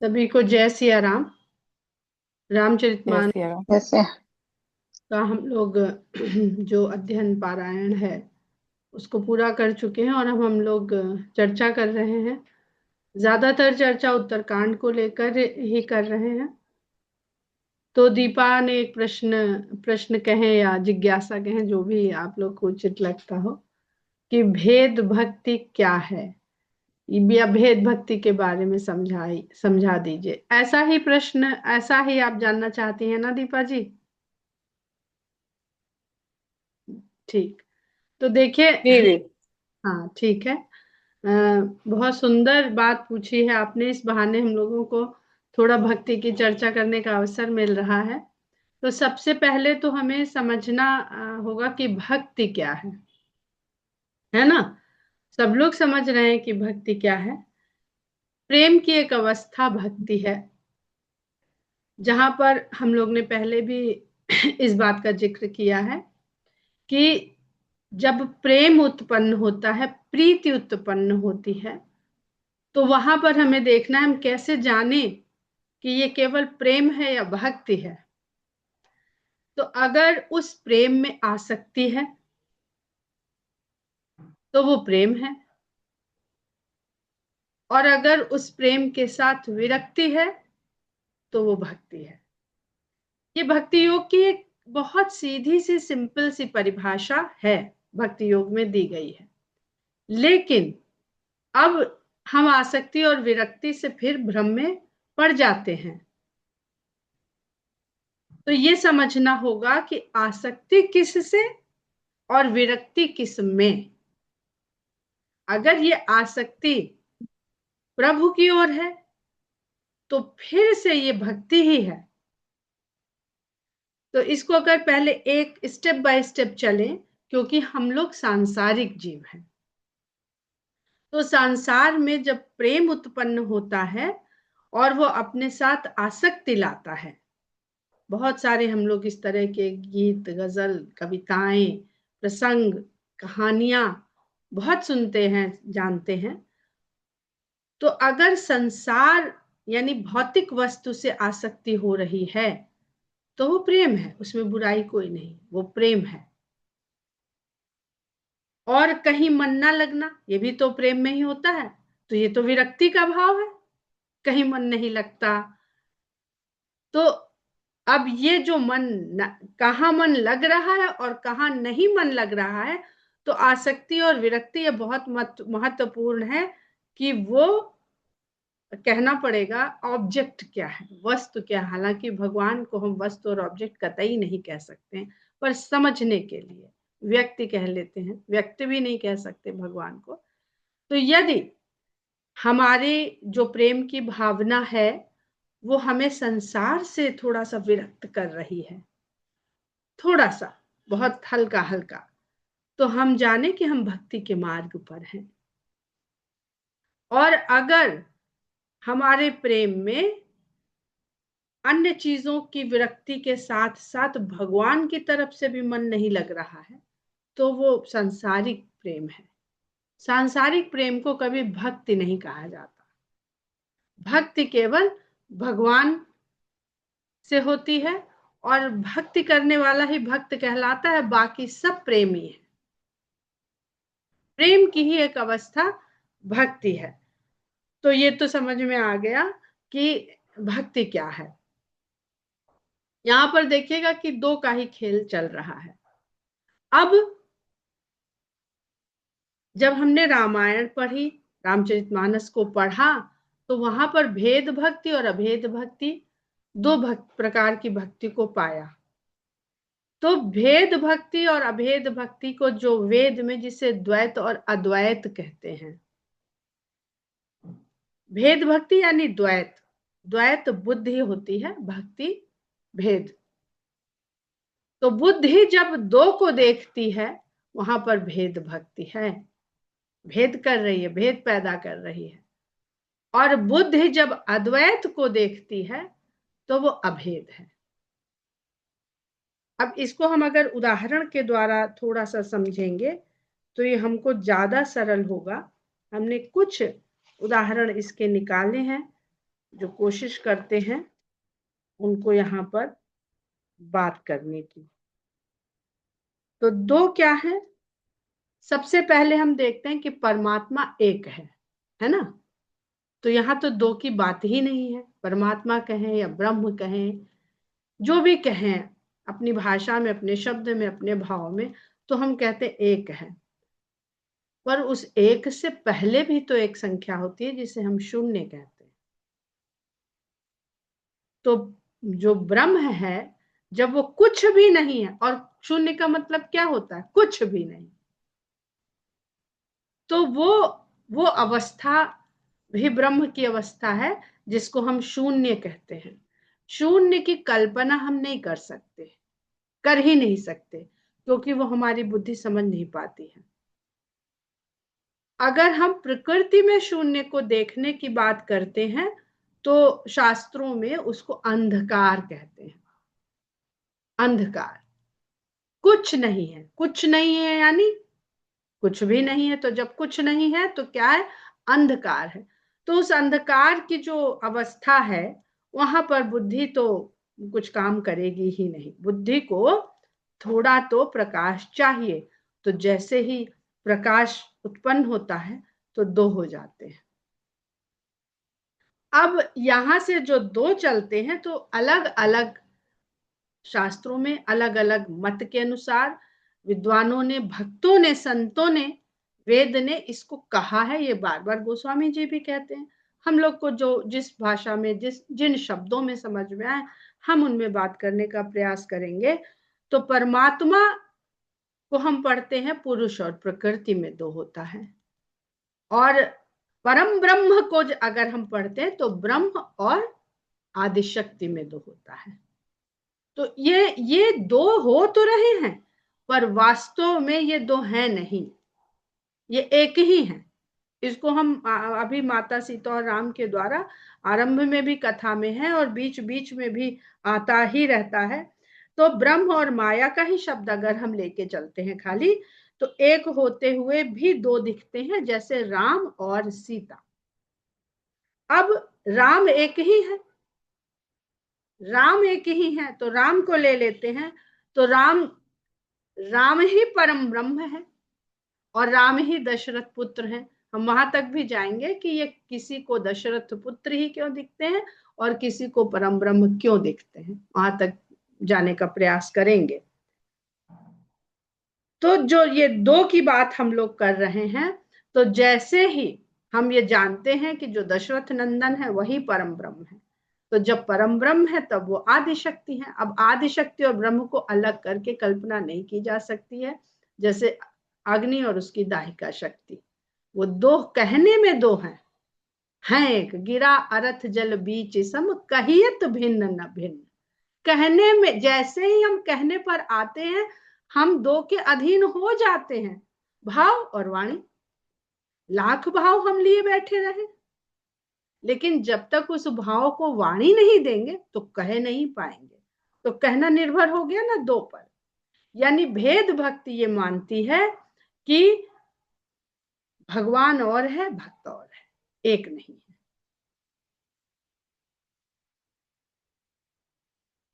सभी को जय सिया राम। रामचरितमानस जैसे यार। जैसे। का हम लोग जो अध्ययन पारायण है उसको पूरा कर चुके हैं और अब हम लोग चर्चा कर रहे हैं। ज्यादातर चर्चा उत्तरकांड को लेकर ही कर रहे हैं। तो दीपा ने एक प्रश्न प्रश्न कहें या जिज्ञासा कहें, जो भी आप लोग को उचित लगता हो, कि भेद भक्ति क्या है, या भेद भक्ति के बारे में समझा दीजिए। ऐसा ही प्रश्न, ऐसा ही आप जानना चाहती हैं ना दीपा जी? ठीक। तो देखिए, जी जी। हाँ ठीक है। बहुत सुंदर बात पूछी है आपने। इस बहाने हम लोगों को थोड़ा भक्ति की चर्चा करने का अवसर मिल रहा है। तो सबसे पहले तो हमें समझना होगा कि भक्ति क्या है ना? सब लोग समझ रहे हैं कि भक्ति क्या है। प्रेम की एक अवस्था भक्ति है, जहां पर हम लोग ने पहले भी इस बात का जिक्र किया है कि जब प्रेम उत्पन्न होता है, प्रीति उत्पन्न होती है, तो वहां पर हमें देखना है हम कैसे जाने कि ये केवल प्रेम है या भक्ति है। तो अगर उस प्रेम में आसक्ति है तो वो प्रेम है, और अगर उस प्रेम के साथ विरक्ति है तो वो भक्ति है। ये भक्ति योग की एक बहुत सीधी सी सिंपल सी परिभाषा है, भक्ति योग में दी गई है। लेकिन अब हम आसक्ति और विरक्ति से फिर भ्रम में पड़ जाते हैं। तो ये समझना होगा कि आसक्ति किससे और विरक्ति किस में। अगर ये आसक्ति प्रभु की ओर है तो फिर से ये भक्ति ही है। तो इसको अगर पहले एक स्टेप बाय स्टेप चलें, क्योंकि हम लोग सांसारिक जीव हैं, तो संसार में जब प्रेम उत्पन्न होता है और वो अपने साथ आसक्ति लाता है, बहुत सारे हम लोग इस तरह के गीत, गजल, कविताएं, प्रसंग, कहानियां बहुत सुनते हैं, जानते हैं। तो अगर संसार यानी भौतिक वस्तु से आसक्ति हो रही है तो वो प्रेम है, उसमें बुराई कोई नहीं, वो प्रेम है। और कहीं मन ना लगना, ये भी तो प्रेम में ही होता है, तो ये तो विरक्ति का भाव है, कहीं मन नहीं लगता। तो अब ये जो कहाँ मन लग रहा है और कहाँ नहीं मन लग रहा है, तो आसक्ति और विरक्ति ये बहुत महत्वपूर्ण है कि वो कहना पड़ेगा ऑब्जेक्ट क्या है, वस्तु क्या है। हालांकि भगवान को हम वस्तु और ऑब्जेक्ट कतई नहीं कह सकते हैं, पर समझने के लिए व्यक्ति कह लेते हैं, व्यक्ति भी नहीं कह सकते भगवान को। तो यदि हमारी जो प्रेम की भावना है वो हमें संसार से थोड़ा सा विरक्त कर रही है, थोड़ा सा, बहुत हल्का हल्का, तो हम जाने कि हम भक्ति के मार्ग पर हैं। और अगर हमारे प्रेम में अन्य चीजों की विरक्ति के साथ साथ भगवान की तरफ से भी मन नहीं लग रहा है, तो वो सांसारिक प्रेम है। सांसारिक प्रेम को कभी भक्ति नहीं कहा जाता। भक्ति केवल भगवान से होती है, और भक्ति करने वाला ही भक्त कहलाता है, बाकी सब प्रेमी है। प्रेम की ही एक अवस्था भक्ति है। तो ये तो समझ में आ गया कि भक्ति क्या है। यहां पर देखिएगा कि दो का ही खेल चल रहा है। अब जब हमने रामायण पढ़ी, रामचरितमानस को पढ़ा, तो वहां पर भेद भक्ति और अभेद भक्ति, दो प्रकार की भक्ति को पाया। तो भेद भक्ति और अभेद भक्ति को जो वेद में जिसे द्वैत और अद्वैत कहते हैं, भेद भक्ति यानी द्वैत, द्वैत बुद्धि होती है, भक्ति भेद। तो बुद्धि जब दो को देखती है वहां पर भेद भक्ति है, भेद कर रही है, भेद पैदा कर रही है। और बुद्धि जब अद्वैत को देखती है तो वो अभेद है। अब इसको हम अगर उदाहरण के द्वारा थोड़ा सा समझेंगे तो ये हमको ज्यादा सरल होगा। हमने कुछ उदाहरण इसके निकाले हैं। जो कोशिश करते हैं उनको यहाँ पर बात करने की। तो दो क्या है? सबसे पहले हम देखते हैं कि परमात्मा एक है ना? तो यहाँ तो दो की बात ही नहीं है। परमात्मा कहें या ब्रह्म कहें, जो भी कहें अपनी भाषा में, अपने शब्द में, अपने भाव में, तो हम कहते एक है। पर उस एक से पहले भी तो एक संख्या होती है जिसे हम शून्य कहते हैं। तो जो ब्रह्म है, जब वो कुछ भी नहीं है, और शून्य का मतलब क्या होता है? कुछ भी नहीं। तो वो अवस्था भी ब्रह्म की अवस्था है जिसको हम शून्य कहते हैं। शून्य की कल्पना हम नहीं कर सकते, कर ही नहीं सकते, क्योंकि वो हमारी बुद्धि समझ नहीं पाती है। अगर हम प्रकृति में शून्य को देखने की बात करते हैं तो शास्त्रों में उसको अंधकार कहते हैं। अंधकार, कुछ नहीं है। कुछ नहीं है यानी कुछ भी नहीं है। तो जब कुछ नहीं है तो क्या है? अंधकार है। तो उस अंधकार की जो अवस्था है, वहां पर बुद्धि तो कुछ काम करेगी ही नहीं। बुद्धि को थोड़ा तो प्रकाश चाहिए। तो जैसे ही प्रकाश उत्पन्न होता है तो दो हो जाते हैं। अब यहां से जो दो चलते हैं तो अलग अलग शास्त्रों में अलग अलग मत के अनुसार विद्वानों ने, भक्तों ने, संतों ने, वेद ने इसको कहा है। ये बार बार गोस्वामी जी भी कहते हैं। हम लोग को जो जिस भाषा में, जिन शब्दों में समझ में आए, हम उनमें बात करने का प्रयास करेंगे। तो परमात्मा को हम पढ़ते हैं पुरुष और प्रकृति में दो होता है। और परम ब्रह्म को अगर हम पढ़ते हैं तो ब्रह्म और आदिशक्ति में दो होता है। तो ये दो हो तो रहे हैं, पर वास्तव में ये दो हैं नहीं, ये एक ही है। इसको हम अभी माता सीता और राम के द्वारा आरंभ में भी कथा में है और बीच बीच में भी आता ही रहता है। तो ब्रह्म और माया का ही शब्द अगर हम लेके चलते हैं खाली, तो एक होते हुए भी दो दिखते हैं, जैसे राम और सीता। अब राम एक ही है, राम एक ही है, तो राम को ले लेते हैं। तो राम, राम ही परम ब्रह्म है और राम ही दशरथ पुत्र है। हम वहां तक भी जाएंगे कि ये किसी को दशरथ पुत्र ही क्यों दिखते हैं और किसी को परम ब्रह्म क्यों दिखते हैं, वहां तक जाने का प्रयास करेंगे। तो जो ये दो की बात हम लोग कर रहे हैं, तो जैसे ही हम ये जानते हैं कि जो दशरथ नंदन है वही परम ब्रह्म है, तो जब परम ब्रह्म है तब वो आदि शक्ति है। अब आदि शक्ति और ब्रह्म को अलग करके कल्पना नहीं की जा सकती है। जैसे अग्नि और उसकी दाहिका शक्ति, वो दो कहने में दो हैं एक। गिरा अरथ जल बीच सम, कहियत भिन्न न भिन्न। कहने में, जैसे ही हम कहने पर आते हैं, हम दो के अधीन हो जाते हैं। भाव और वाणी, लाख भाव हम लिए बैठे रहे, लेकिन जब तक उस भाव को वाणी नहीं देंगे तो कह नहीं पाएंगे। तो कहना निर्भर हो गया ना दो पर। यानी भेद भक्ति ये मानती है कि भगवान और है, भक्त और है, एक नहीं है।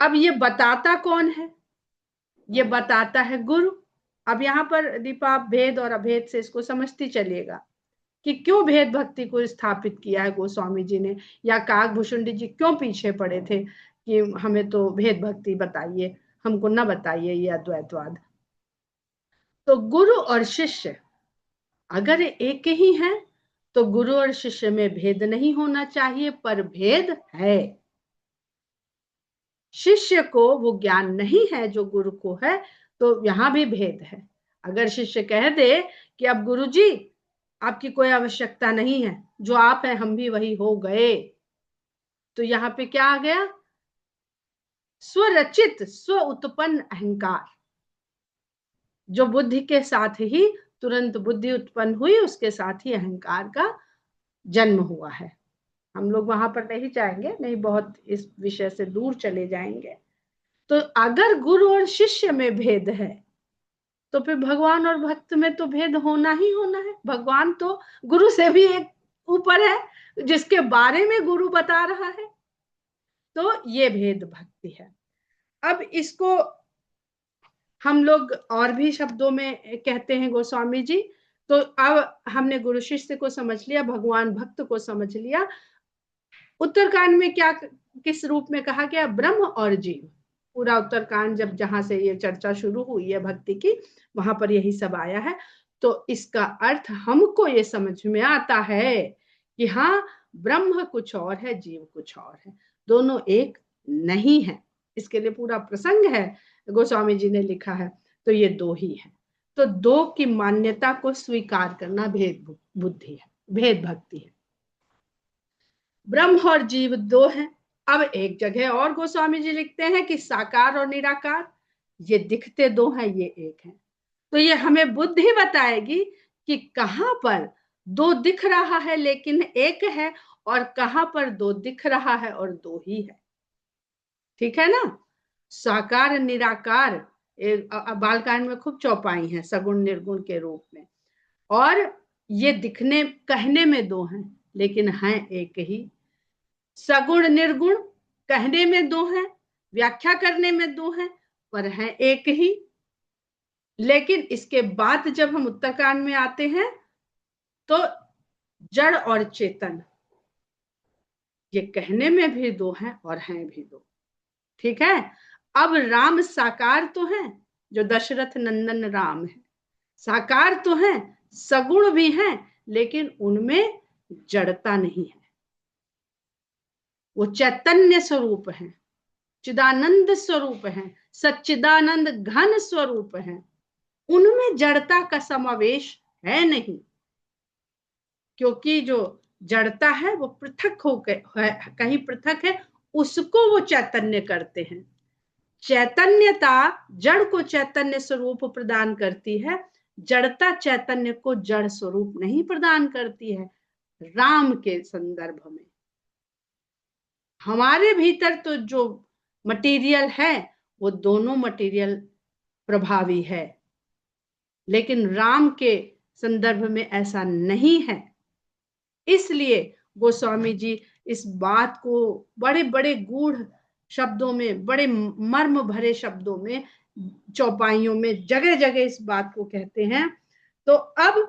अब ये बताता कौन है? ये बताता है गुरु। अब यहाँ पर दीपा भेद और अभेद से इसको समझती चलिएगा कि क्यों भेद भक्ति को स्थापित किया है गोस्वामी जी ने, या काकभूषुंडी जी क्यों पीछे पड़े थे कि हमें तो भेद भक्ति बताइए, हमको न बताइए ये अद्वैतवाद। तो गुरु और शिष्य अगर एक ही है तो गुरु और शिष्य में भेद नहीं होना चाहिए, पर भेद है। शिष्य को वो ज्ञान नहीं है जो गुरु को है, तो यहां भी भेद है। अगर शिष्य कह दे कि अब गुरु जी आपकी कोई आवश्यकता नहीं है, जो आप हैं हम भी वही हो गए, तो यहाँ पे क्या आ गया? स्वरचित, स्व उत्पन्न अहंकार, जो बुद्धि के साथ ही तुरंत बुद्धि उत्पन्न हुई, उसके साथ ही अहंकार का जन्म हुआ है। हम लोग वहां पर नहीं जाएंगे, नहीं बहुत इस विषय से दूर चले जाएंगे। तो अगर गुरु और शिष्य में भेद है तो फिर भगवान और भक्त में तो भेद होना ही होना है। भगवान तो गुरु से भी एक ऊपर है, जिसके बारे में गुरु बता रहा है। तो ये भेद भक्ति है। अब इसको हम लोग और भी शब्दों में कहते हैं गोस्वामी जी। तो अब हमने गुरु शिष्य को समझ लिया, भगवान भक्त को समझ लिया। उत्तरकांड में क्या, किस रूप में कहा गया? ब्रह्म और जीव। पूरा उत्तरकांड जब जहां से ये चर्चा शुरू हुई है भक्ति की, वहां पर यही सब आया है। तो इसका अर्थ हमको ये समझ में आता है कि हाँ, ब्रह्म कुछ और है, जीव कुछ और है, दोनों एक नहीं है। इसके लिए पूरा प्रसंग है, गोस्वामी जी ने लिखा है। तो ये दो ही है। तो दो की मान्यता को स्वीकार करना भेद बुद्धि है, भेद भक्ति है। ब्रह्म और जीव दो हैं। अब एक जगह और गोस्वामी जी लिखते हैं कि साकार और निराकार, ये दिखते दो हैं, ये एक है। तो ये हमें बुद्धि बताएगी कि कहां पर दो दिख रहा है लेकिन एक है, और कहां पर दो दिख रहा है और दो ही है। ठीक है ना? साकार निराकार बालकांड में खूब चौपाई है, सगुण निर्गुण के रूप में। और ये दिखने कहने में दो हैं लेकिन हैं एक ही। सगुण निर्गुण कहने में दो हैं, व्याख्या करने में दो हैं, पर हैं एक ही। लेकिन इसके बाद जब हम उत्तरकांड में आते हैं तो जड़ और चेतन, ये कहने में भी दो हैं और हैं भी दो। ठीक है? अब राम साकार तो हैं, जो दशरथ नंदन राम है, साकार तो हैं, सगुण भी हैं, लेकिन उनमें जड़ता नहीं है। वो चैतन्य स्वरूप है, चिदानंद स्वरूप है, सच्चिदानंद घन स्वरूप है। उनमें जड़ता का समावेश है नहीं, क्योंकि जो जड़ता है वो पृथक होकर कहीं पृथक है, उसको वो चैतन्य करते हैं। चैतन्यता जड़ को चैतन्य स्वरूप प्रदान करती है, जड़ता चैतन्य को जड़ स्वरूप नहीं प्रदान करती है। राम के संदर्भ में हमारे भीतर तो जो मटेरियल है वो दोनों मटेरियल प्रभावी है, लेकिन राम के संदर्भ में ऐसा नहीं है। इसलिए गोस्वामी जी इस बात को बड़े बड़े गूढ़ शब्दों में, बड़े मर्म भरे शब्दों में, चौपाइयों में जगह जगह इस बात को कहते हैं। तो अब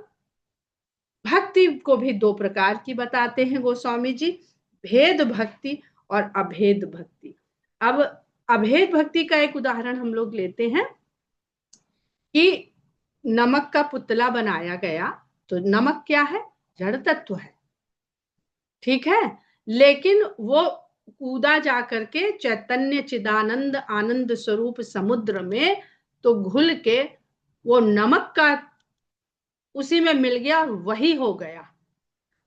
भक्ति को भी दो प्रकार की बताते हैं गोस्वामी जी, भेद भक्ति और अभेद भक्ति। अब अभेद भक्ति का एक उदाहरण हम लोग लेते हैं कि नमक का पुतला बनाया गया, तो नमक क्या है? जड़ तत्व है। ठीक है? लेकिन वो कूदा जा करके चैतन्य चिदानंद आनंद स्वरूप समुद्र में, तो घुल के वो नमक का उसी में मिल गया और वही हो गया।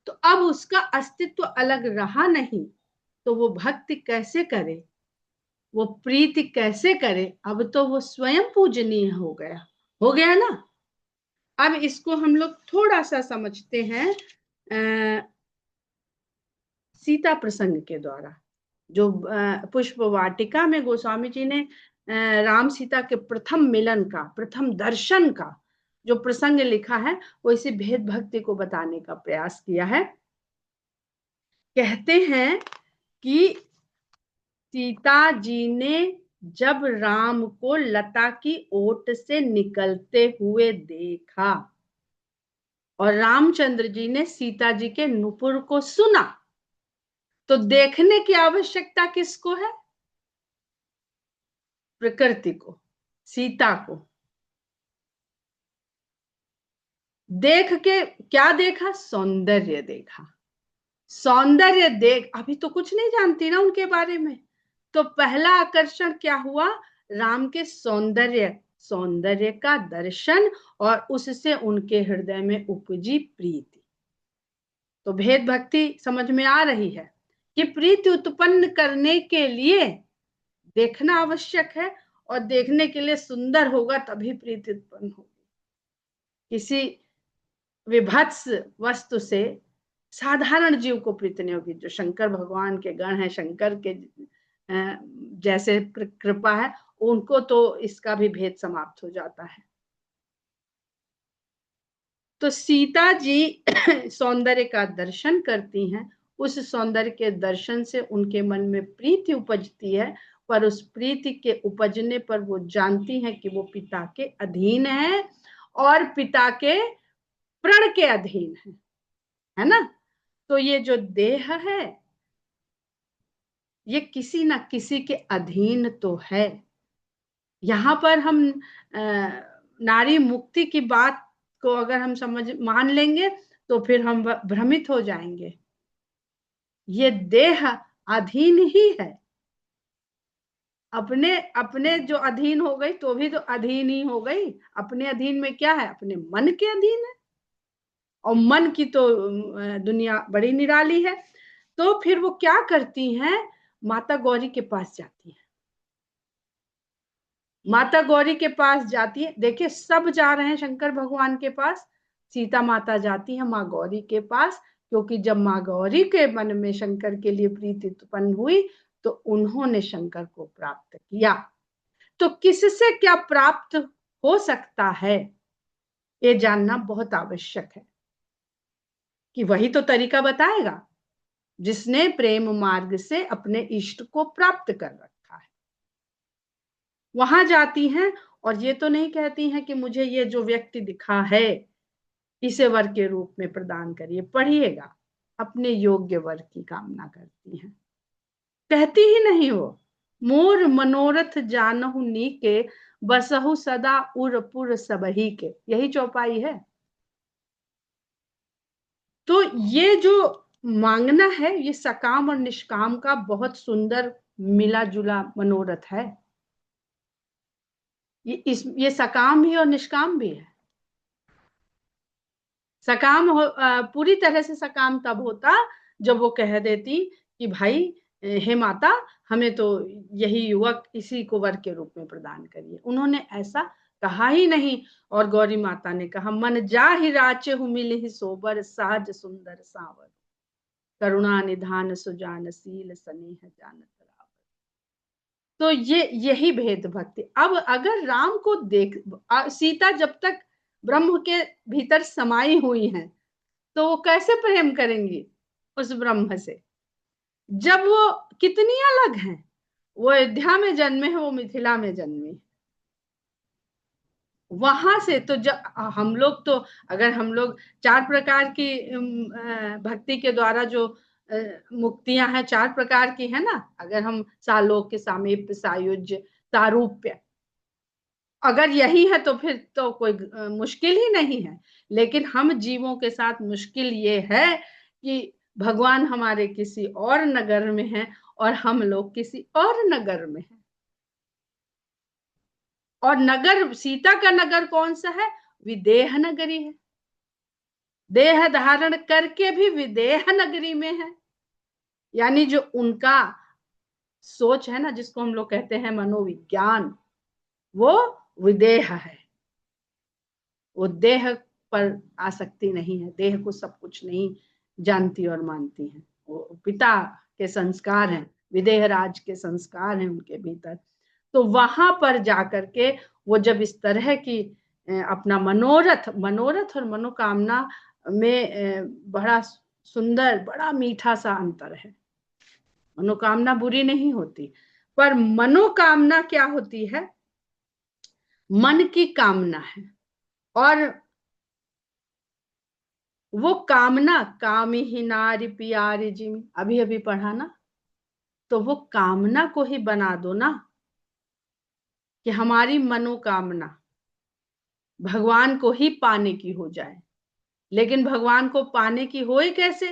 तो अब उसका अस्तित्व अलग रहा नहीं, तो वो भक्ति कैसे करे, वो प्रीति कैसे करे? अब तो वो स्वयं पूजनीय हो गया ना। अब इसको हम लोग थोड़ा सा समझते हैं सीता प्रसंग के द्वारा। जो पुष्प वाटिका में गोस्वामी जी ने राम सीता के प्रथम मिलन का, प्रथम दर्शन का जो प्रसंग लिखा है, वो इसी भेद भक्ति को बताने का प्रयास किया है। कहते हैं कि सीता जी ने जब राम को लता की ओट से निकलते हुए देखा और रामचंद्र जी ने सीता जी के नुपुर को सुना, तो देखने की आवश्यकता किसको है? प्रकृति को, सीता को। देख के क्या देखा? सौंदर्य देखा। सौंदर्य देख, अभी तो कुछ नहीं जानती ना उनके बारे में, तो पहला आकर्षण क्या हुआ? राम के सौंदर्य, सौंदर्य का दर्शन, और उससे उनके हृदय में उपजी प्रीति। तो भेद भक्ति समझ में आ रही है कि प्रीति उत्पन्न करने के लिए देखना आवश्यक है, और देखने के लिए सुंदर होगा तभी प्रीति उत्पन्न होगी। किसी विभत्स वस्तु से साधारण जीव को प्रीति नहीं होगी। जो शंकर भगवान के गण हैं, शंकर के जैसे कृपा है, उनको तो इसका भी भेद समाप्त हो जाता है। तो सीता जी सौंदर्य का दर्शन करती हैं, उस सौंदर्य के दर्शन से उनके मन में प्रीति उपजती है, पर उस प्रीति के उपजने पर वो जानती हैं कि वो पिता के अधीन है और पिता के प्रण के अधीन है ना। तो ये जो देह है ये किसी ना किसी के अधीन तो है। यहाँ पर हम नारी मुक्ति की बात को अगर हम समझ मान लेंगे तो फिर हम भ्रमित हो जाएंगे। ये देह अधीन ही है, अपने अपने जो अधीन हो गई तो भी तो अधीन ही हो गई। अपने अधीन में क्या है, अपने मन के अधीन है, और मन की तो दुनिया बड़ी निराली है। तो फिर वो क्या करती हैं, माता गौरी के पास जाती है। माता गौरी के पास जाती है, देखिए सब जा रहे हैं शंकर भगवान के पास, सीता माता जाती है माँ गौरी के पास, क्योंकि जब माँ गौरी के मन में शंकर के लिए प्रीति उत्पन्न हुई तो उन्होंने शंकर को प्राप्त किया। तो किससे क्या प्राप्त हो सकता है ये जानना बहुत आवश्यक है, कि वही तो तरीका बताएगा जिसने प्रेम मार्ग से अपने इष्ट को प्राप्त कर रखा है। वहां जाती हैं और ये तो नहीं कहती हैं कि मुझे ये जो व्यक्ति दिखा है इसे वर के रूप में प्रदान करिए, पढ़िएगा, अपने योग्य वर की कामना करती हैं। कहती ही नहीं वो, मोर मनोरथ जानहु नीके, बसहु सदा उरपुर सबही के, यही चौपाई है। तो ये जो मांगना है ये सकाम और निष्काम का बहुत सुंदर मिला जुला मनोरथ है। ये सकाम भी और निष्काम भी है। सकाम पूरी तरह से सकाम तब होता जब वो कह देती कि भाई हे माता, हमें तो यही युवक इसी को वर के रूप में प्रदान करिए। उन्होंने ऐसा कहा ही नहीं, और गौरी माता ने कहा, मन जा ही राचे हूँ मिल ही सोबर, सहज सुंदर सावर, करुणा निधान सुजानशील स्नेह जानत रावर। तो ये यही भेद भक्ति। अब अगर राम को देख, सीता जब तक ब्रह्म के भीतर समाई हुई हैं तो वो कैसे प्रेम करेंगी उस ब्रह्म से, जब वो कितनी अलग हैं। वो अयोध्या में जन्मे हैं, वो मिथिला में जन्मी, वहां से तो हम लोग तो, अगर हम लोग चार प्रकार की भक्ति के द्वारा जो मुक्तियां हैं चार प्रकार की है ना, अगर हम सालोक्य, सामीप्य, सायुज्य, सारूप्य, अगर यही है तो फिर तो कोई मुश्किल ही नहीं है। लेकिन हम जीवों के साथ मुश्किल ये है कि भगवान हमारे किसी और नगर में हैं और हम लोग किसी और नगर में हैं। और नगर, सीता का नगर कौन सा है, विदेह नगरी है। देह धारण करके भी विदेह नगरी में है, यानी जो उनका सोच है ना, जिसको हम लोग कहते हैं मनोविज्ञान, वो विदेह है। वो देह पर आसक्ति नहीं है, देह को सब कुछ नहीं जानती और मानती है। वो पिता के संस्कार हैं, विदेह राज के संस्कार हैं उनके भीतर। तो वहां पर जाकर के वो जब इस तरह की अपना मनोरथ और मनोकामना में बड़ा सुंदर, बड़ा मीठा सा अंतर है। मनोकामना बुरी नहीं होती, पर मनोकामना क्या होती है, मन की कामना है। और वो कामना, कामी ही नारी प्यारी जिमी, अभी अभी पढ़ा ना, तो वो कामना को ही बना दो ना, कि हमारी मनोकामना भगवान को ही पाने की हो जाए। लेकिन भगवान को पाने की होए कैसे,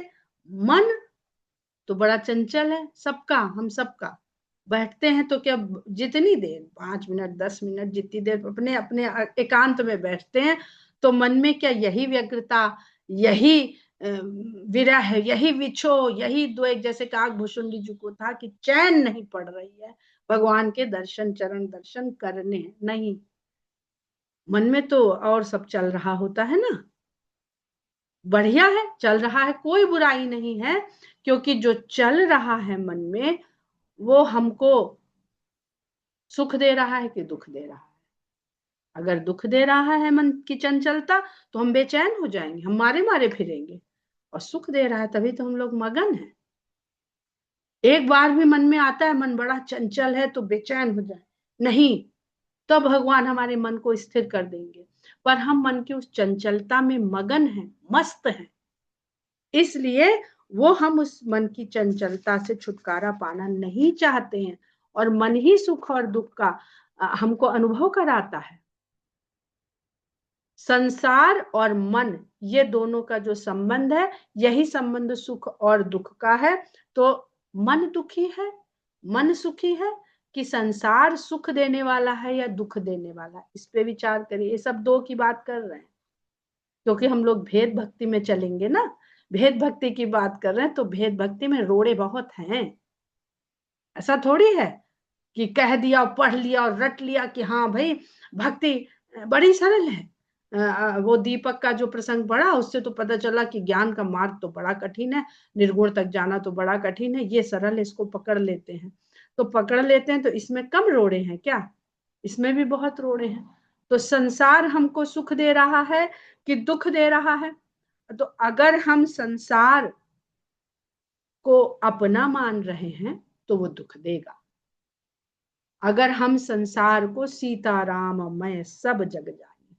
मन तो बड़ा चंचल है सबका, हम सबका। बैठते हैं तो क्या, जितनी देर, 5 मिनट 10 मिनट, जितनी देर अपने अपने एकांत में बैठते हैं, तो मन में क्या यही व्यग्रता, यही विरह, यही विछो, यही द्वेग, जैसे काकभूषुंडी जी को था कि चैन नहीं पड़ रही है भगवान के दर्शन, चरण दर्शन करने, नहीं, मन में तो और सब चल रहा होता है ना। बढ़िया है, चल रहा है, कोई बुराई नहीं है, क्योंकि जो चल रहा है मन में वो हमको सुख दे रहा है कि दुख दे रहा है। अगर दुख दे रहा है मन की चंचलता तो हम बेचैन हो जाएंगे, हम मारे मारे फिरेंगे। और सुख दे रहा है तभी तो हम लोग मगन हैं। एक बार भी मन में आता है मन बड़ा चंचल है तो बेचैन हो जाए, नहीं, तो भगवान हमारे मन को स्थिर कर देंगे। पर हम मन की उस चंचलता में मगन हैं, मस्त हैं, इसलिए वो हम उस मन की चंचलता से छुटकारा पाना नहीं चाहते हैं, और मन ही सुख और दुख का हमको अनुभव कराता है। संसार और मन, ये दोनों का जो संबंध है, यही संबंध सुख और दुख का है। तो मन दुखी है, मन सुखी है, कि संसार सुख देने वाला है या दुख देने वाला है, इस पे विचार करिए। ये सब दो की बात कर रहे हैं, क्योंकि हम लोग भेद भक्ति में चलेंगे ना, भेद भक्ति की बात कर रहे हैं, तो भेद भक्ति में रोड़े बहुत हैं। ऐसा थोड़ी है कि कह दिया और पढ़ लिया और रट लिया कि हाँ भाई भक्ति बड़ी सरल है। वो दीपक का जो प्रसंग पढ़ा उससे तो पता चला कि ज्ञान का मार्ग तो बड़ा कठिन है, निर्गुण तक जाना तो बड़ा कठिन है, ये सरल है, इसको पकड़ लेते हैं। तो पकड़ लेते हैं तो इसमें कम रोड़े हैं क्या? इसमें भी बहुत रोड़े हैं। तो संसार हमको सुख दे रहा है कि दुख दे रहा है? तो अगर हम संसार को अपना मान रहे हैं तो वो दुख देगा। अगर हम संसार को सीताराम मैं सब जग जाने,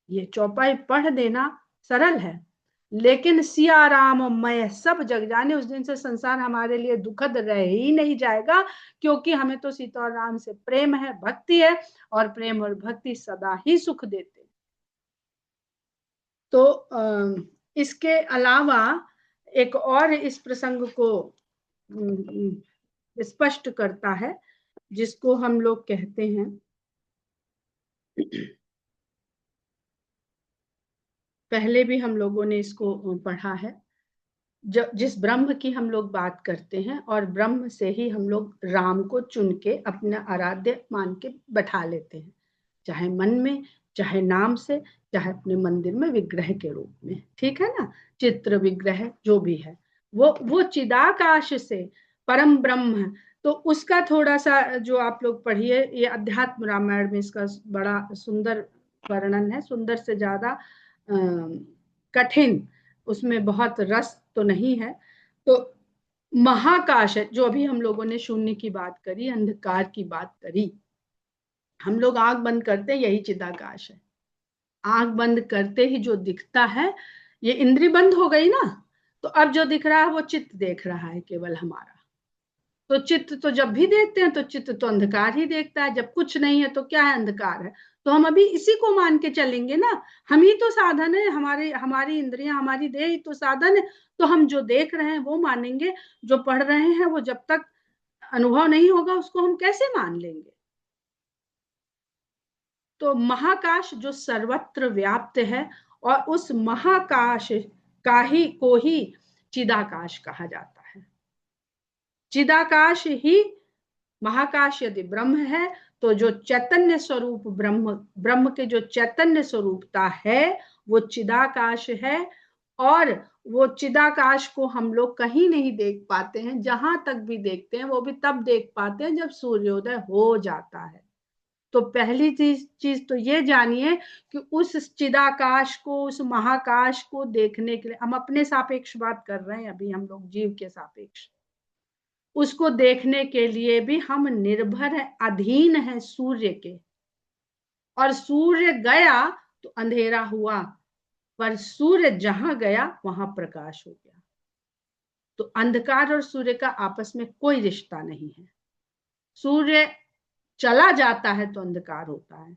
ये चौपाई पढ़ देना सरल है, लेकिन सिया राम मैं सब जग जाने, उस दिन से संसार हमारे लिए दुखद रह ही नहीं जाएगा, क्योंकि हमें तो सीता और राम से प्रेम है, भक्ति है, और प्रेम और भक्ति सदा ही सुख देते। तो इसके अलावा एक और इस प्रसंग को स्पष्ट करता है, जिसको हम लोग कहते हैं, पहले भी हम लोगों ने इसको पढ़ा है, जिस ब्रह्म की हम लोग बात करते हैं, और ब्रह्म से ही हम लोग राम को चुन के अपना आराध्य मान के बैठा लेते हैं, चाहे मन में, चाहे नाम से, चाहे अपने मंदिर में विग्रह के रूप में, ठीक है ना, चित्र विग्रह जो भी है, वो चिदाकाश से परम ब्रह्म है। तो उसका थोड़ा सा जो आप लोग पढ़िए, ये अध्यात्म रामायण में इसका बड़ा सुंदर वर्णन है, सुंदर से ज्यादा कठिन, उसमें बहुत रस तो नहीं है। तो महाकाश है, जो अभी हम लोगों ने शून्य की बात करी, अंधकार की बात करी, हम लोग आंख बंद करते यही चिदाकाश है। आंख बंद करते ही जो दिखता है, ये इंद्री बंद हो गई ना, तो अब जो दिख रहा है वो चित्त देख रहा है केवल हमारा। तो चित्त तो जब भी देखते हैं तो चित्त तो अंधकार ही देखता है, जब कुछ नहीं है तो क्या है, अंधकार है। तो हम अभी इसी को मान के चलेंगे ना, हम ही तो साधन है, हमारे हमारी इंद्रियां, हमारी देह ही तो साधन है। तो हम जो देख रहे हैं वो मानेंगे, जो पढ़ रहे हैं वो जब तक अनुभव नहीं होगा उसको हम कैसे मान लेंगे? तो महाकाश जो सर्वत्र व्याप्त है, और उस महाकाश का ही को ही चिदाकाश कहा जाता है। चिदाकाश ही, महाकाश यदि ब्रह्म है, तो जो चैतन्य स्वरूप ब्रह्म, ब्रह्म के जो चैतन्य स्वरूपता है वो चिदाकाश है। और वो चिदाकाश को हम लोग कहीं नहीं देख पाते हैं, जहां तक भी देखते हैं वो भी तब देख पाते हैं जब सूर्योदय हो जाता है। तो पहली चीज तो ये जानिए कि उस चिदाकाश को, उस महाकाश को देखने के लिए, हम अपने सापेक्ष बात कर रहे हैं अभी, हम लोग जीव के सापेक्ष, उसको देखने के लिए भी हम निर्भर है, अधीन है सूर्य के। और सूर्य गया तो अंधेरा हुआ, पर सूर्य जहां गया वहां प्रकाश हो गया। तो अंधकार और सूर्य का आपस में कोई रिश्ता नहीं है। सूर्य चला जाता है तो अंधकार होता है,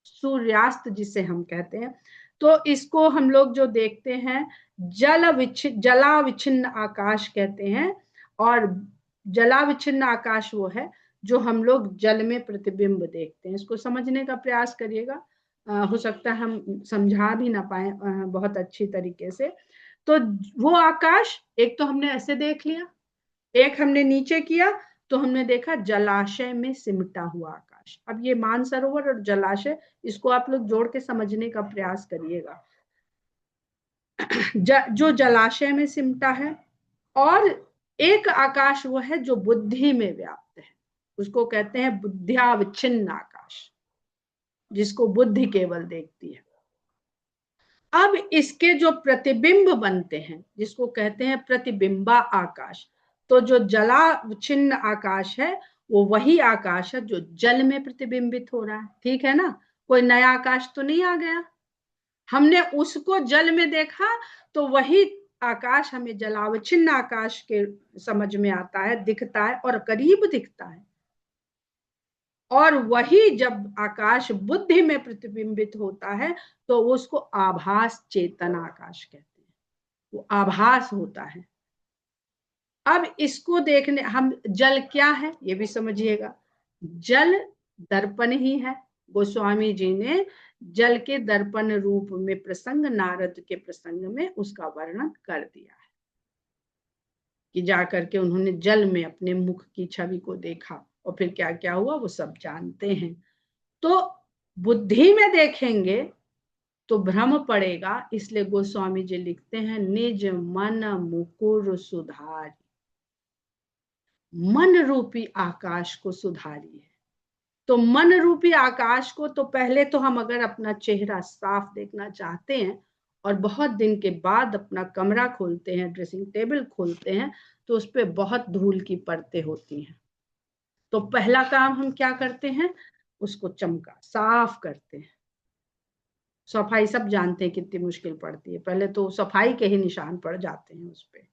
सूर्यास्त जिसे हम कहते हैं। तो इसको हम लोग जो देखते हैं, जला विच्छिन्न आकाश कहते हैं। और जला विच्छिन्न आकाश वो है जो हम लोग जल में प्रतिबिंब देखते हैं। इसको समझने का प्रयास करिएगा, हो सकता है हम समझा भी ना पाए बहुत अच्छी तरीके से। तो वो आकाश एक तो हमने ऐसे देख लिया, एक हमने नीचे किया तो हमने देखा जलाशय में सिमटा हुआ आकाश। अब ये मानसरोवर और जलाशय, इसको आप लोग जोड़ के समझने का प्रयास करिएगा। जो जलाशय में सिमटा है, और एक आकाश वो है जो बुद्धि में व्याप्त है, उसको कहते हैं बुद्धियाविच्छिन्न आकाश। जिसको बुद्धि केवल देखती है। अब इसके जो प्रतिबिंब बनते हैं जिसको कहते हैं प्रतिबिंबा आकाश, तो जो जलाच्छिन्न आकाश है वो वही आकाश है जो जल में प्रतिबिंबित हो रहा है। ठीक है ना, कोई नया आकाश तो नहीं आ गया। हमने उसको जल में देखा तो वही आकाश हमें जलावच्छिन्न आकाश के समझ में आता है, दिखता है और करीब दिखता है। और वही जब आकाश बुद्धि में प्रतिबिंबित होता है तो उसको आभास चेतन आकाश कहते हैं, वो आभास होता है। अब इसको देखने हम, जल क्या है ये भी समझिएगा। जल दर्पण ही है। गोस्वामी जी ने जल के दर्पण रूप में प्रसंग, नारद के प्रसंग में उसका वर्णन कर दिया है कि जाकर के उन्होंने जल में अपने मुख की छवि को देखा और फिर क्या क्या हुआ वो सब जानते हैं। तो बुद्धि में देखेंगे तो भ्रम पड़ेगा, इसलिए गोस्वामी जी लिखते हैं निज मन मुकुर सुधारी, मन रूपी आकाश को सुधारिए। तो मन रूपी आकाश को तो पहले तो हम अगर अपना चेहरा साफ देखना चाहते हैं और बहुत दिन के बाद अपना कमरा खोलते हैं, ड्रेसिंग टेबल खोलते हैं, तो उस पर बहुत धूल की परतें होती हैं। तो पहला काम हम क्या करते हैं, उसको चमका साफ करते हैं। सफाई सब जानते हैं कितनी मुश्किल पड़ती है, पहले तो सफाई के ही निशान पड़ जाते हैं उस पे,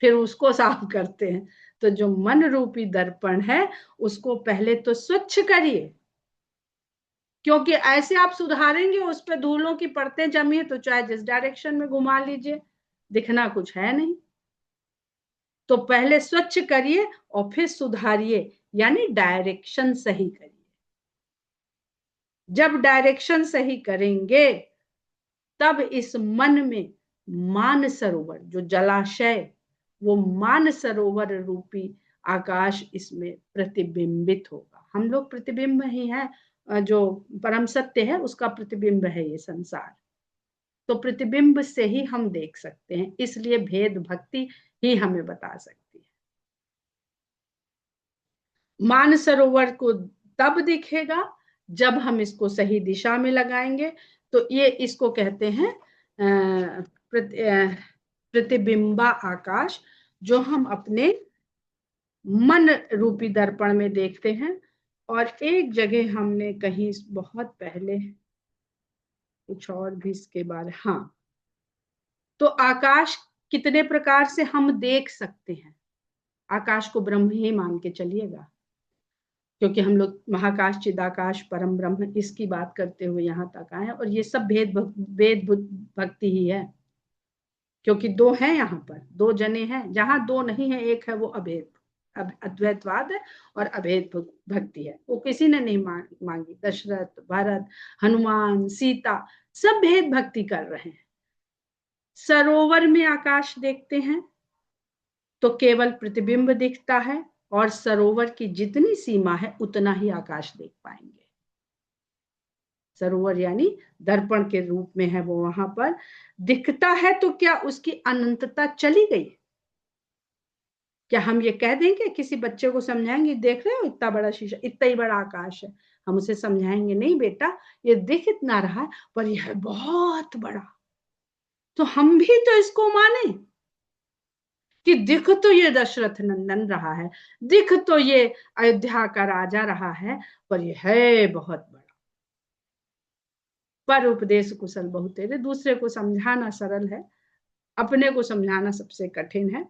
फिर उसको साफ करते हैं। तो जो मन रूपी दर्पण है उसको पहले तो स्वच्छ करिए, क्योंकि ऐसे आप सुधारेंगे उस पे धूलों की परतें जमी है तो चाहे जिस डायरेक्शन में घुमा लीजिए दिखना कुछ है नहीं। तो पहले स्वच्छ करिए और फिर सुधारिए, यानी डायरेक्शन सही करिए। जब डायरेक्शन सही करेंगे तब इस मन में मान सरोवर, जो जलाशय, वो मान सरोवर रूपी आकाश इसमें प्रतिबिंबित होगा। हम लोग प्रतिबिंब ही है, जो परम सत्य है उसका प्रतिबिंब है ये संसार। तो प्रतिबिंब से ही हम देख सकते हैं, इसलिए भेद भक्ति ही हमें बता सकती है। मान सरोवर को तब दिखेगा जब हम इसको सही दिशा में लगाएंगे। तो ये इसको कहते हैं प्रतिबिंबा आकाश, जो हम अपने मन रूपी दर्पण में देखते हैं। और एक जगह हमने कहीं बहुत पहले कुछ और भी इसके बारे, हाँ, तो आकाश कितने प्रकार से हम देख सकते हैं। आकाश को ब्रह्म ही मान के चलिएगा, क्योंकि हम लोग महाकाश चिदाकाश परम ब्रह्म इसकी बात करते हुए यहाँ तक आए, और ये सब भेद भक्ति ही है, क्योंकि दो हैं यहाँ पर, दो जने हैं। जहां दो नहीं है, एक है वो अभेद, अद्वैतवाद है और अभेद भक्ति है, वो किसी ने नहीं मांगी। दशरथ, भरत, हनुमान, सीता सब भेद भक्ति कर रहे हैं। सरोवर में आकाश देखते हैं तो केवल प्रतिबिंब दिखता है, और सरोवर की जितनी सीमा है उतना ही आकाश देख पाएंगे। सरोवर यानी दर्पण के रूप में है वो, वहां पर दिखता है। तो क्या उसकी अनंतता चली गई? क्या हम ये कह देंगे, किसी बच्चे को समझाएंगे, देख रहे हो इतना बड़ा शीशा, इतना ही बड़ा आकाश है, हम उसे समझाएंगे नहीं बेटा ये दिख इतना रहा है पर यह है बहुत बड़ा। तो हम भी तो इसको माने कि दिख तो ये दशरथ नंदन रहा है, दिख तो ये अयोध्या का राजा रहा है, पर यह है बहुत बड़ा। पर उपदेश कुशल बहुतेरे, दूसरे को समझाना सरल है, अपने को समझाना सबसे कठिन है।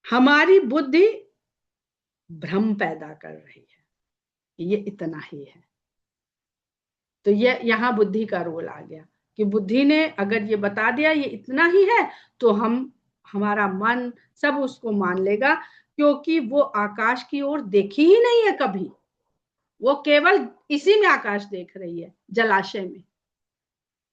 हमारी बुद्धि भ्रम पैदा कर रही है, ये इतना ही है। तो ये यहाँ बुद्धि का रोल आ गया कि बुद्धि ने अगर ये बता दिया ये इतना ही है तो हमारा मन सब उसको मान लेगा, क्योंकि वो आकाश की ओर देखी ही नहीं है कभी। वो केवल इसी में आकाश देख रही है, जलाशय में।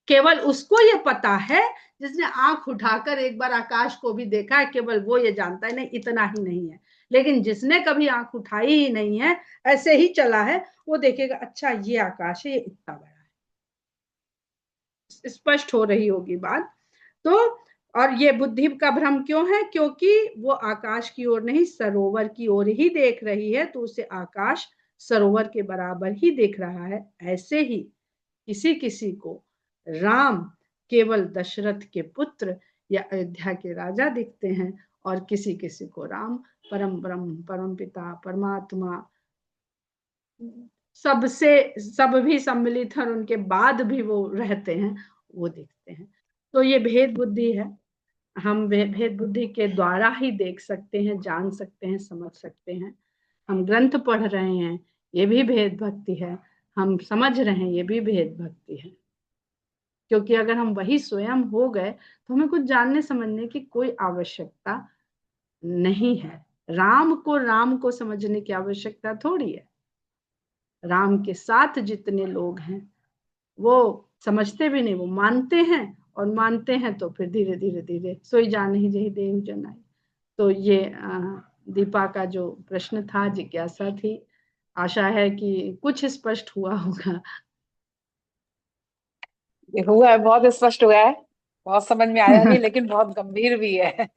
केवल उसको ये पता है जिसने आंख उठाकर एक बार आकाश को भी देखा है, केवल वो ये जानता है नहीं इतना ही नहीं है। लेकिन जिसने कभी आंख उठाई ही नहीं है, ऐसे ही चला है, वो देखेगा अच्छा ये आकाश है, ये इतना बड़ा है। स्पष्ट हो रही होगी बात। तो और ये बुद्धि का भ्रम क्यों है? क्योंकि वो आकाश की ओर नहीं सरोवर की ओर ही देख रही है, तो उसे आकाश सरोवर के बराबर ही देख रहा है, ऐसे ही किसी किसी को राम केवल दशरथ के पुत्र या अयोध्या के राजा दिखते हैं, और किसी किसी को राम परम ब्रह्म, परम पिता, परमात्मा, सबसे सब भी सम्मिलित है और उनके बाद भी वो रहते हैं, वो दिखते हैं। तो ये भेद बुद्धि है। हम भेद बुद्धि के द्वारा ही देख सकते हैं, जान सकते हैं, समझ सकते हैं। हम ग्रंथ पढ़ रहे हैं, ये भी भेद भक्ति है। हम समझ रहे हैं, ये भी भेद भक्ति है। क्योंकि अगर हम वही स्वयं हो गए तो हमें कुछ जानने समझने की कोई आवश्यकता नहीं है। राम को समझने की आवश्यकता थोड़ी है। राम के साथ जितने लोग हैं वो समझते भी नहीं, वो मानते हैं, और मानते हैं तो फिर धीरे धीरे धीरे सोई जान ही जही देहु जनाई। तो ये दीपा का जो प्रश्न था, जिज्ञासा थी, आशा है कि कुछ स्पष्ट हुआ होगा। ये हुआ है, बहुत स्पष्ट हुआ है, बहुत समझ में आया नहीं, लेकिन बहुत गंभीर भी है।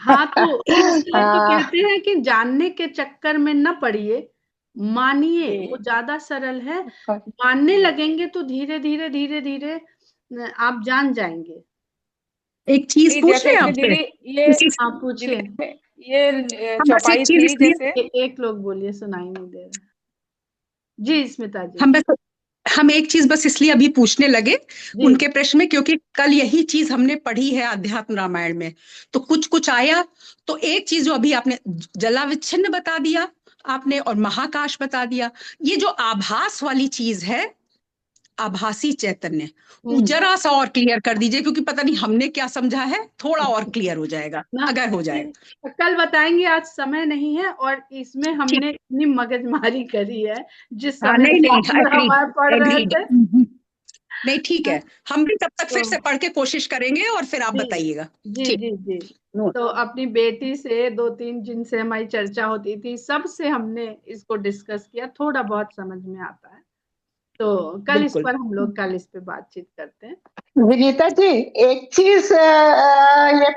हाँ, तो इसलिए तो हाँ कहते हैं कि जानने के चक्कर में न पड़िए, मानिए, वो जी ज्यादा सरल है। मानने लगेंगे तो धीरे धीरे धीरे धीरे आप जान जाएंगे। एक चीज जी पूछ जैसे ले कि आपसे। दीदी, ये आप दीदी पूछिए। ये हम बस एक चौपाई चीज थी इसलिए जैसे। एक लोग बोलिए, सुनाई नहीं दे रहा। जी स्मिता जी। हम बस हम एक चीज बस इसलिए अभी पूछने लगे जी उनके प्रश्न में, क्योंकि कल यही चीज हमने पढ़ी है अध्यात्म रामायण में, तो कुछ कुछ आया। तो एक चीज जो अभी आपने जलाविच्छिन्न बता दिया आपने, और महाकाश बता दिया, ये जो आभास वाली चीज है, आभासी चैतन्य, जरा सा और क्लियर कर दीजिए, क्योंकि पता नहीं हमने क्या समझा है, थोड़ा और क्लियर हो जाएगा ना, अगर हो जाए। कल बताएंगे, आज समय नहीं है, और इसमें ठीक। हमने इतनी मगजमारी करी है जिस हाँ, समय नहीं नहीं, एग्रीड रामायण पढ़ रहे एग्रीड। थे। नहीं ठीक है, हम भी तब तक तो फिर से पढ़ के कोशिश करेंगे और फिर आप जी बताइएगा। जी ठीक। जी जी। नो। तो अपनी बेटी से, दो तीन जिनसे हमारी चर्चा होती थी, सबसे हमने इसको डिस्कस किया, थोड़ा बहुत समझ में आता है। तो कल इस बिल्कुल। पर हम लोग कल इस पे बातचीत करते हैं। विनीता जी, एक चीज ये